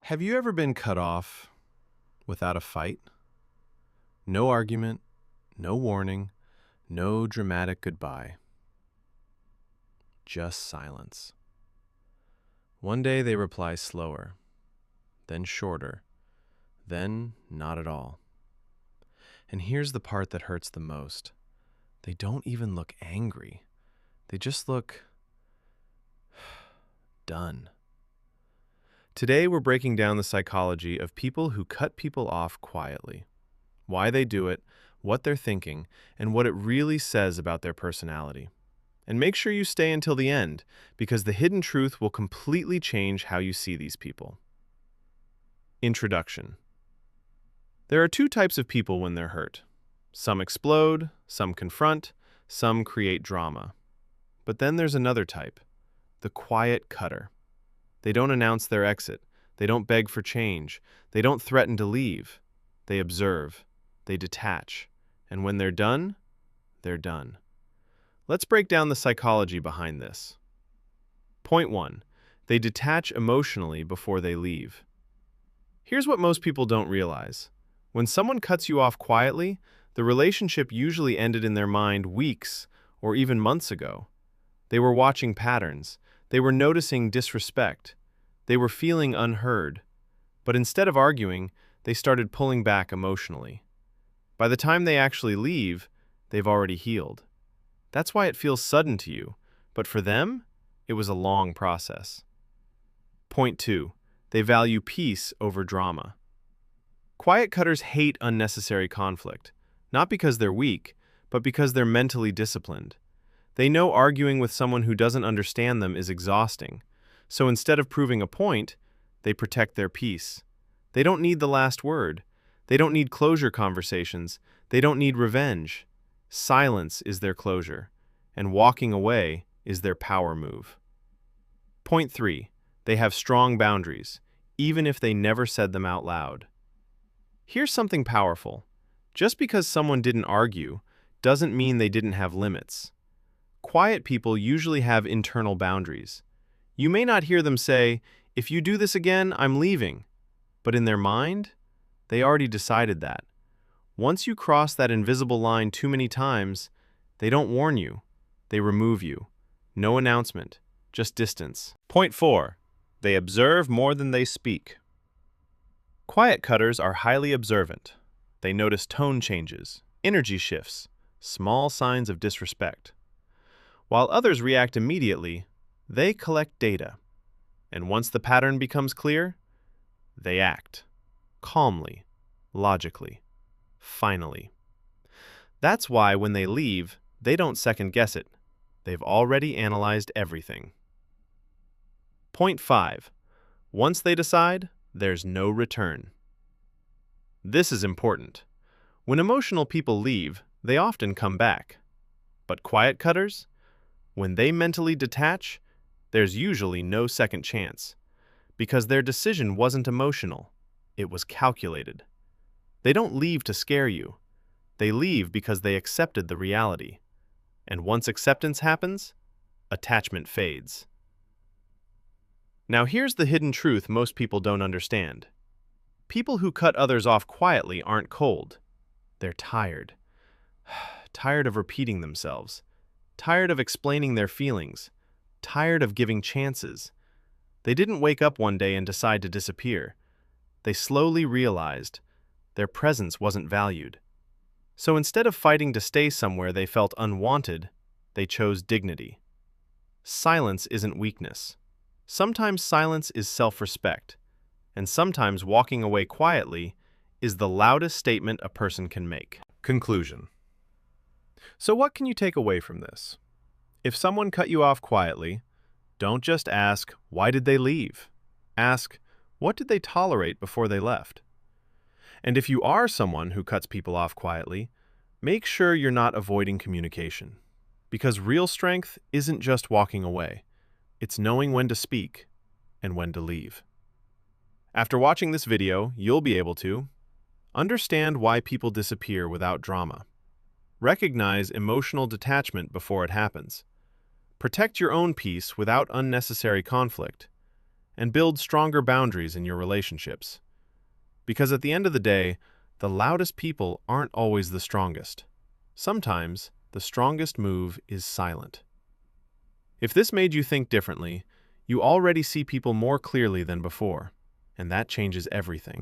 Have you ever been cut off without a fight? No argument, no warning, no dramatic goodbye. Just silence. One day they reply slower, then shorter, then not at all. And here's the part that hurts the most. They don't even look angry. They just look done. Today we're breaking down the psychology of people who cut people off quietly. Why they do it, what they're thinking, and what it really says about their personality. And make sure you stay until the end, because the hidden truth will completely change how you see these people. Introduction. There are two types of people when they're hurt. Some explode, some confront, some create drama. But then there's another type, the quiet cutter. They don't announce their exit. They don't beg for change. They don't threaten to leave. They observe. They detach. And when they're done, they're done. Let's break down the psychology behind this. Point 1. They detach emotionally before they leave. Here's what most people don't realize. When someone cuts you off quietly, the relationship usually ended in their mind weeks or even months ago. They were watching patterns. They were noticing disrespect. They were feeling unheard. But instead of arguing, they started pulling back emotionally. By the time they actually leave, they've already healed. That's why it feels sudden to you, but for them, it was a long process. Point 2. They value peace over drama. Quiet cutters hate unnecessary conflict, not because they're weak, but because they're mentally disciplined. They know arguing with someone who doesn't understand them is exhausting, so instead of proving a point, they protect their peace. They don't need the last word. They don't need closure conversations. They don't need revenge. Silence is their closure, and walking away is their power move. Point 3. They have strong boundaries, even if they never said them out loud. Here's something powerful. Just because someone didn't argue doesn't mean they didn't have limits. Quiet people usually have internal boundaries. You may not hear them say, "If you do this again, I'm leaving." But in their mind, they already decided that. Once you cross that invisible line too many times, they don't warn you. They remove you. No announcement, just distance. Point 4. They observe more than they speak. Quiet cutters are highly observant. They notice tone changes, energy shifts, small signs of disrespect. While others react immediately, they collect data. And once the pattern becomes clear, they act. Calmly, logically, finally. That's why when they leave, they don't second-guess it. They've already analyzed everything. Point 5. Once they decide, there's no return. This is important. When emotional people leave, they often come back. But quiet cutters? When they mentally detach, there's usually no second chance, because their decision wasn't emotional, it was calculated. They don't leave to scare you. They leave because they accepted the reality. And once acceptance happens, attachment fades. Now here's the hidden truth most people don't understand. People who cut others off quietly aren't cold. They're tired. Tired of repeating themselves. Tired of explaining their feelings. Tired of giving chances. They didn't wake up one day and decide to disappear. They slowly realized their presence wasn't valued. So instead of fighting to stay somewhere they felt unwanted, they chose dignity. Silence isn't weakness. Sometimes silence is self-respect, and sometimes walking away quietly is the loudest statement a person can make. Conclusion. So what can you take away from this? If someone cut you off quietly, don't just ask, "Why did they leave?" Ask, "What did they tolerate before they left?" And if you are someone who cuts people off quietly, make sure you're not avoiding communication. Because real strength isn't just walking away. It's knowing when to speak and when to leave. After watching this video, you'll be able to understand why people disappear without drama. Recognize emotional detachment before it happens. Protect your own peace without unnecessary conflict. and build stronger boundaries in your relationships. Because at the end of the day, the loudest people aren't always the strongest. Sometimes, the strongest move is silent. If this made you think differently, you already see people more clearly than before, and that changes everything.